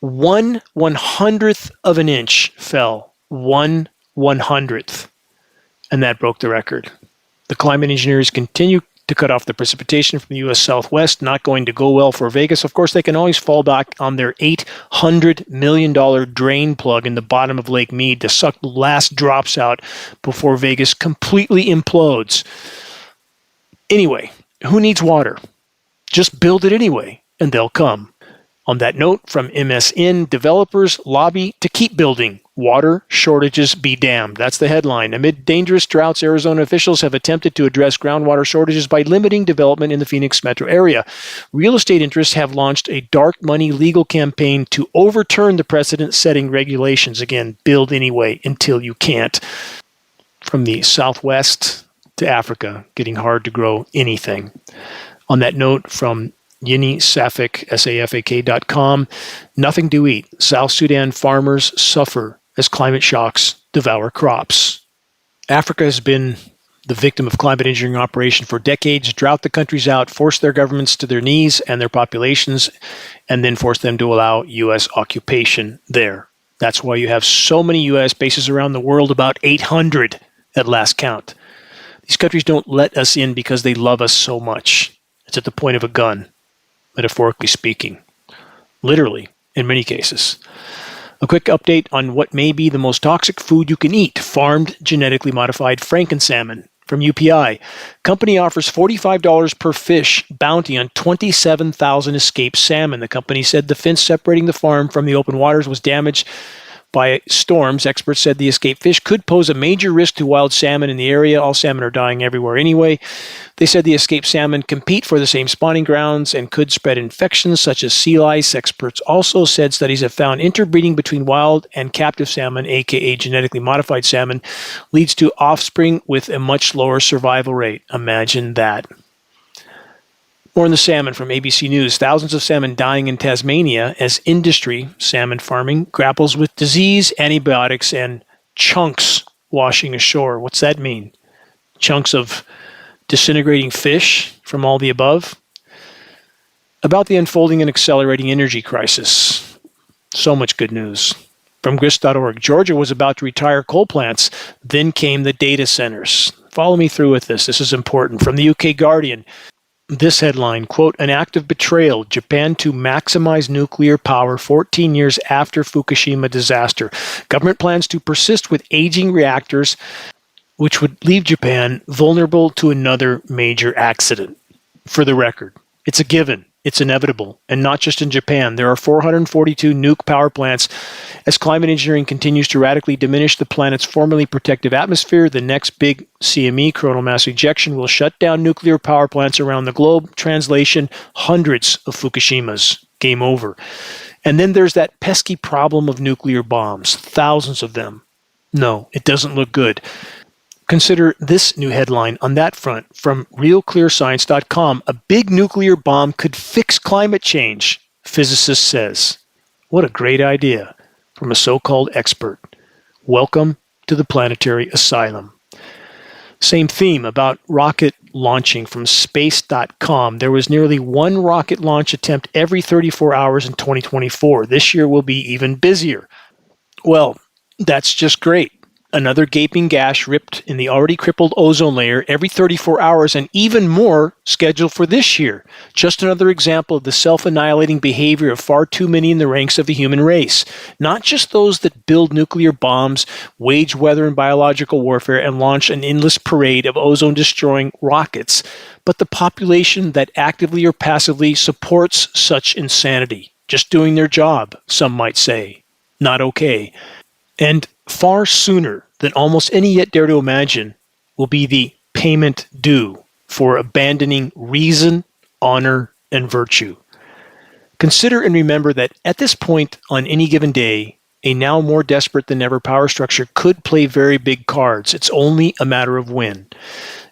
1/100th of an inch fell. 1/100th. And that broke the record. The climate engineers continue to cut off the precipitation from the U.S. Southwest. Not going to go well for Vegas. Of course, they can always fall back on their $800 million drain plug in the bottom of Lake Mead to suck the last drops out before Vegas completely implodes. Anyway, who needs water? Just build it anyway, and they'll come. On that note, from MSN, developers lobby to keep building. Water shortages be damned. That's the headline. Amid dangerous droughts, Arizona officials have attempted to address groundwater shortages by limiting development in the Phoenix metro area. Real estate interests have launched a dark money legal campaign to overturn the precedent-setting regulations. Again, build anyway until you can't. From the Southwest to Africa, getting hard to grow anything. On that note, from Yini Safak, SAFAK.com, nothing to eat. South Sudan farmers suffer as climate shocks devour crops. Africa has been the victim of climate engineering operation for decades. Drought the countries out, force their governments to their knees and their populations, and then force them to allow U.S. occupation there. That's why you have so many U.S. bases around the world, about 800 at last count. These countries don't let us in because they love us so much. It's at the point of a gun, metaphorically speaking. Literally, in many cases. A quick update on what may be the most toxic food you can eat: farmed, genetically modified frankensalmon. From UPI, company offers $45 per fish bounty on 27,000 escaped salmon. The company said the fence separating the farm from the open waters was damaged by storms. Experts said the escaped fish could pose a major risk to wild salmon in the area. All salmon are dying everywhere anyway. They said the escaped salmon compete for the same spawning grounds and could spread infections such as sea lice. Experts also said studies have found interbreeding between wild and captive salmon, aka genetically modified salmon, leads to offspring with a much lower survival rate. Imagine that. More on the salmon from ABC News. Thousands of salmon dying in Tasmania as industry, salmon farming, grapples with disease, antibiotics, and chunks washing ashore. What's that mean? Chunks of disintegrating fish from all the above? About the unfolding and accelerating energy crisis. So much good news. From grist.org, Georgia was about to retire coal plants, then came the data centers. Follow me through with this. This is important. From the UK Guardian, this headline, quote, an act of betrayal, Japan to maximize nuclear power 14 years after Fukushima disaster. Government plans to persist with aging reactors, which would leave Japan vulnerable to another major accident. For the record, it's a given. It's inevitable, and not just in Japan. There are 442 nuke power plants. As climate engineering continues to radically diminish the planet's formerly protective atmosphere, the next big CME, coronal mass ejection, will shut down nuclear power plants around the globe. Translation, hundreds of Fukushimas. Game over. And then there's that pesky problem of nuclear bombs, thousands of them. No, it doesn't look good. Consider this new headline on that front from realclearscience.com. A big nuclear bomb could fix climate change, physicist says. What a great idea from a so-called expert. Welcome to the planetary asylum. Same theme about rocket launching from space.com. There was nearly one rocket launch attempt every 34 hours in 2024. This year will be even busier. Well, that's just great. Another gaping gash ripped in the already crippled ozone layer every 34 hours, and even more scheduled for this year. Just another example of the self-annihilating behavior of far too many in the ranks of the human race. Not just those that build nuclear bombs, wage weather and biological warfare, and launch an endless parade of ozone-destroying rockets, but the population that actively or passively supports such insanity. Just doing their job, some might say. Not okay. And far sooner than almost any yet dare to imagine will be the payment due for abandoning reason, honor, and virtue. Consider and remember that at this point on any given day, a now more desperate than ever power structure could play very big cards. It's only a matter of when.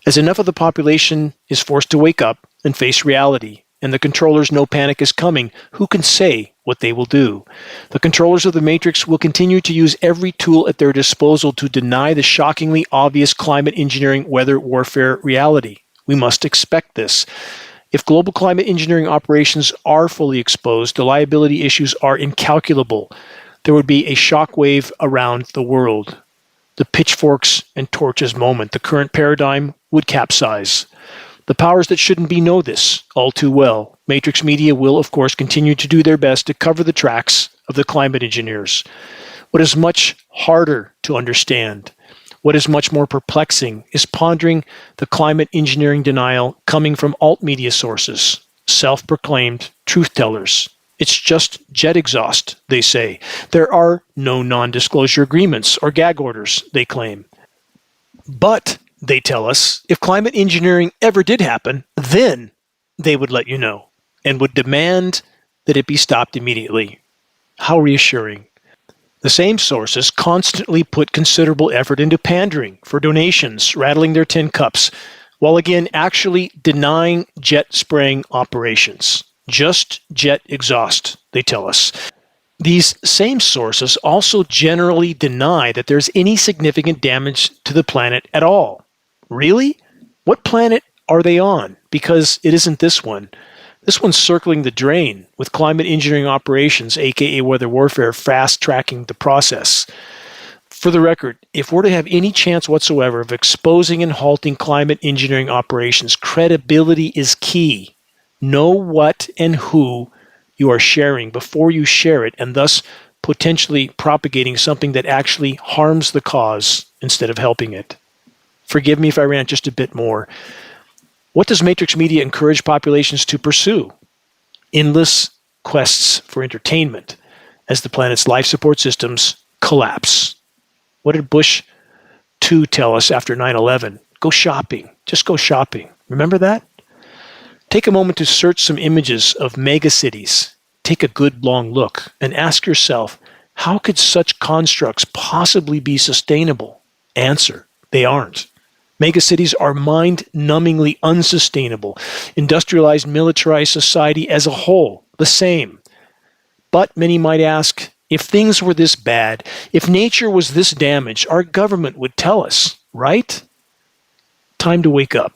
As enough of the population is forced to wake up and face reality, and the controllers know panic is coming, who can say what they will do? The controllers of the Matrix will continue to use every tool at their disposal to deny the shockingly obvious climate engineering weather warfare reality. We must expect this. If global climate engineering operations are fully exposed, the liability issues are incalculable. There would be a shockwave around the world. The pitchforks and torches moment. The current paradigm would capsize. The powers that shouldn't be know this all too well. Matrix Media will, of course, continue to do their best to cover the tracks of the climate engineers. What is much harder to understand, what is much more perplexing, is pondering the climate engineering denial coming from alt media sources, self-proclaimed truth tellers. It's just jet exhaust, they say. There are no non-disclosure agreements or gag orders, they claim. But they tell us, if climate engineering ever did happen, then they would let you know and would demand that it be stopped immediately. How reassuring. The same sources constantly put considerable effort into pandering for donations, rattling their tin cups, while again actually denying jet spraying operations. Just jet exhaust, they tell us. These same sources also generally deny that there's any significant damage to the planet at all. Really? What planet are they on? Because it isn't this one. This one's circling the drain with climate engineering operations, aka weather warfare, fast-tracking the process. For the record, if we're to have any chance whatsoever of exposing and halting climate engineering operations, credibility is key. Know what and who you are sharing before you share it, and thus potentially propagating something that actually harms the cause instead of helping it. Forgive me if I rant just a bit more. What does Matrix Media encourage populations to pursue? Endless quests for entertainment as the planet's life support systems collapse. What did Bush 2 tell us after 9/11? Go shopping. Just go shopping. Remember that? Take a moment to search some images of megacities. Take a good long look and ask yourself, how could such constructs possibly be sustainable? Answer, they aren't. Megacities are mind-numbingly unsustainable. Industrialized, militarized society as a whole, the same. But many might ask, if things were this bad, if nature was this damaged, our government would tell us, right? Time to wake up.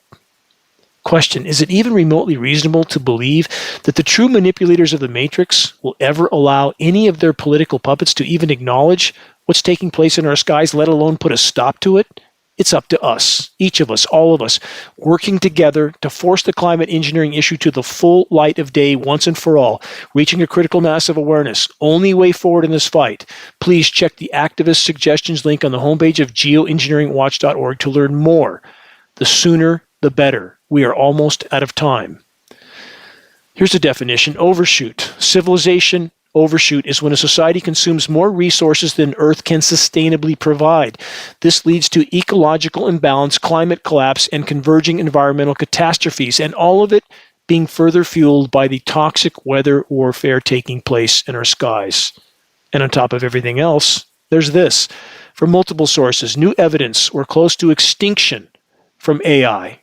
Question, is it even remotely reasonable to believe that the true manipulators of the Matrix will ever allow any of their political puppets to even acknowledge what's taking place in our skies, let alone put a stop to it? It's up to us, each of us, all of us, working together to force the climate engineering issue to the full light of day once and for all, reaching a critical mass of awareness. Only way forward in this fight. Please check the activist suggestions link on the homepage of geoengineeringwatch.org to learn more. The sooner, the better. We are almost out of time. Here's a definition: overshoot. Civilization overshoot is when a society consumes more resources than Earth can sustainably provide. This leads to ecological imbalance, climate collapse, and converging environmental catastrophes, and all of it being further fueled by the toxic weather warfare taking place in our skies. And on top of everything else, there's this. From multiple sources, new evidence we're close to extinction from AI.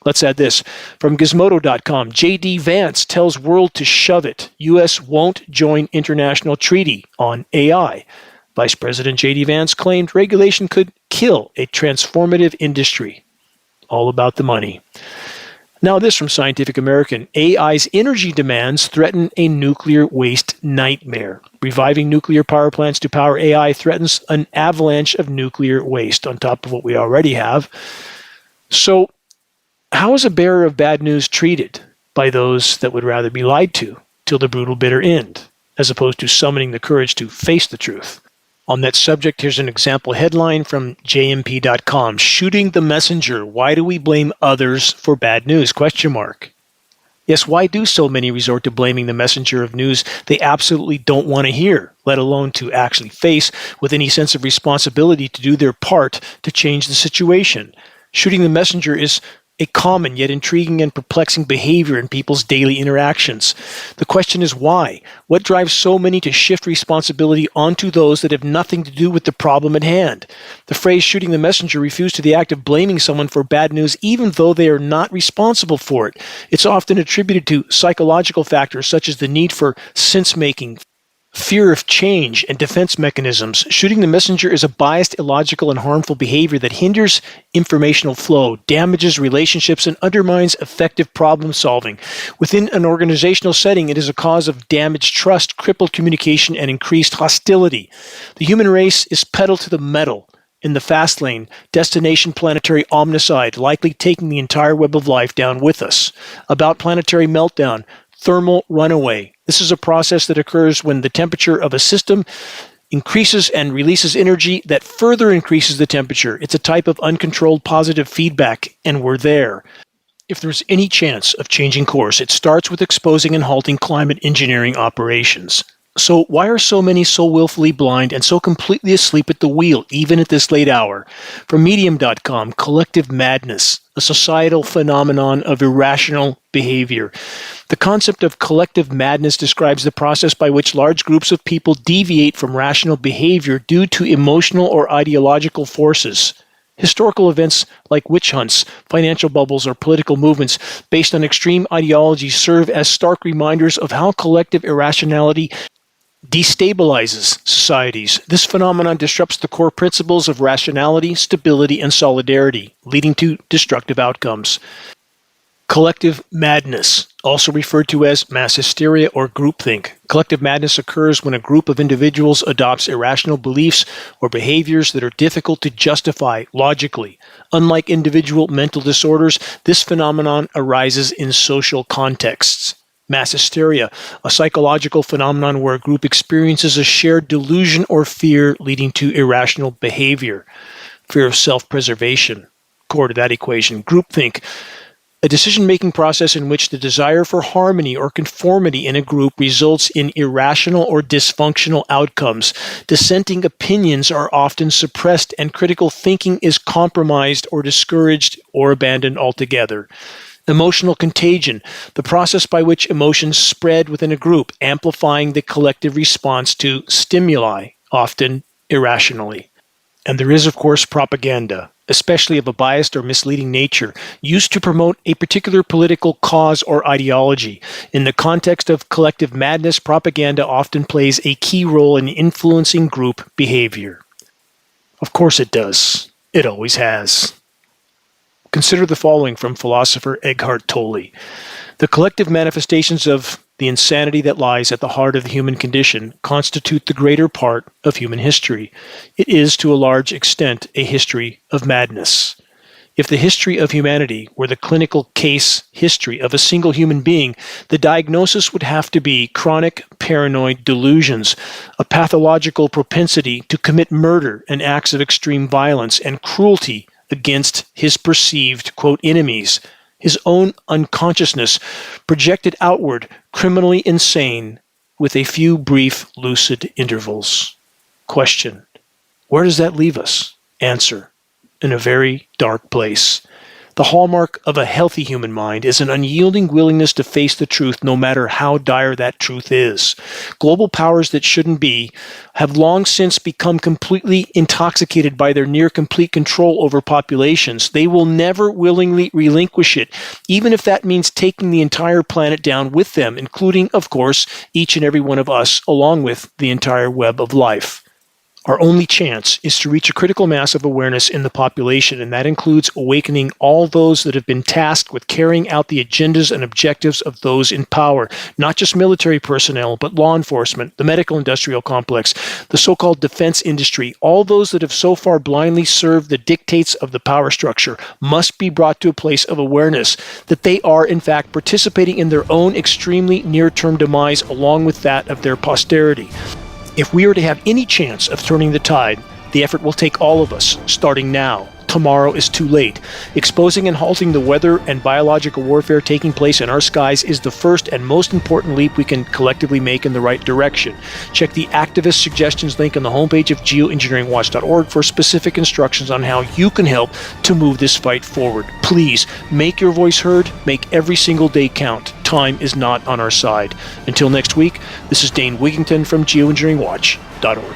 Let's add this. From Gizmodo.com, J.D. Vance tells world to shove it. U.S. won't join international treaty on AI. Vice President J.D. Vance claimed regulation could kill a transformative industry. All about the money. Now this from Scientific American. AI's energy demands threaten a nuclear waste nightmare. Reviving nuclear power plants to power AI threatens an avalanche of nuclear waste on top of what we already have. So, how is a bearer of bad news treated by those that would rather be lied to till the brutal bitter end, as opposed to summoning the courage to face the truth? On that subject, here's an example headline from jmp.com. Shooting the messenger. Why do we blame others for bad news? ? Yes, why do so many resort to blaming the messenger of news they absolutely don't want to hear, let alone to actually face with any sense of responsibility to do their part to change the situation? Shooting the messenger is a common yet intriguing and perplexing behavior in people's daily interactions. The question is why? What drives so many to shift responsibility onto those that have nothing to do with the problem at hand? The phrase shooting the messenger refers to the act of blaming someone for bad news even though they are not responsible for it. It's often attributed to psychological factors such as the need for sense-making, fear of change, and defense mechanisms. Shooting the messenger is a biased, illogical, and harmful behavior that hinders informational flow, damages relationships, and undermines effective problem solving. Within an organizational setting, it is a cause of damaged trust, crippled communication, and increased hostility. The human race is pedal to the metal in the fast lane, destination planetary omnicide, likely taking the entire web of life down with us. About planetary meltdown, thermal runaway. This is a process that occurs when the temperature of a system increases and releases energy that further increases the temperature. It's a type of uncontrolled positive feedback, and we're there. If there's any chance of changing course, it starts with exposing and halting climate engineering operations. So why are so many so willfully blind and so completely asleep at the wheel, even at this late hour? From Medium.com, collective madness, a societal phenomenon of irrational behavior. The concept of collective madness describes the process by which large groups of people deviate from rational behavior due to emotional or ideological forces. Historical events like witch hunts, financial bubbles, or political movements based on extreme ideologies serve as stark reminders of how collective irrationality destabilizes societies. This phenomenon disrupts the core principles of rationality, stability, and solidarity, leading to destructive outcomes. Collective madness, also referred to as mass hysteria or groupthink. Collective madness occurs when a group of individuals adopts irrational beliefs or behaviors that are difficult to justify logically. Unlike individual mental disorders, this phenomenon arises in social contexts. Mass hysteria, a psychological phenomenon where a group experiences a shared delusion or fear leading to irrational behavior. Fear of self-preservation, core to that equation. Groupthink, a decision-making process in which the desire for harmony or conformity in a group results in irrational or dysfunctional outcomes. Dissenting opinions are often suppressed and critical thinking is compromised or discouraged or abandoned altogether. Emotional contagion, the process by which emotions spread within a group, amplifying the collective response to stimuli, often irrationally. And there is, of course, propaganda, especially of a biased or misleading nature, used to promote a particular political cause or ideology. In the context of collective madness, propaganda often plays a key role in influencing group behavior. Of course it does. It always has. Consider the following from philosopher Eckhart Tolle. The collective manifestations of the insanity that lies at the heart of the human condition constitute the greater part of human history. It is, to a large extent, a history of madness. If the history of humanity were the clinical case history of a single human being, the diagnosis would have to be chronic paranoid delusions, a pathological propensity to commit murder and acts of extreme violence and cruelty against his perceived, quote, enemies, his own unconsciousness projected outward, criminally insane, with a few brief lucid intervals. Question: where does that leave us? Answer: in a very dark place. The hallmark of a healthy human mind is an unyielding willingness to face the truth, no matter how dire that truth is. Global powers that shouldn't be have long since become completely intoxicated by their near-complete control over populations. They will never willingly relinquish it, even if that means taking the entire planet down with them, including, of course, each and every one of us, along with the entire web of life. Our only chance is to reach a critical mass of awareness in the population, and that includes awakening all those that have been tasked with carrying out the agendas and objectives of those in power, not just military personnel, but law enforcement, the medical industrial complex, the so-called defense industry. All those that have so far blindly served the dictates of the power structure must be brought to a place of awareness that they are, in fact, participating in their own extremely near-term demise along with that of their posterity. If we are to have any chance of turning the tide, the effort will take all of us, starting now. Tomorrow is too late. Exposing and halting the weather and biological warfare taking place in our skies is the first and most important leap we can collectively make in the right direction. Check the activist suggestions link on the homepage of geoengineeringwatch.org for specific instructions on how you can help to move this fight forward. Please, make your voice heard, make every single day count. Time is not on our side. Until next week, this is Dane Wigington from geoengineeringwatch.org.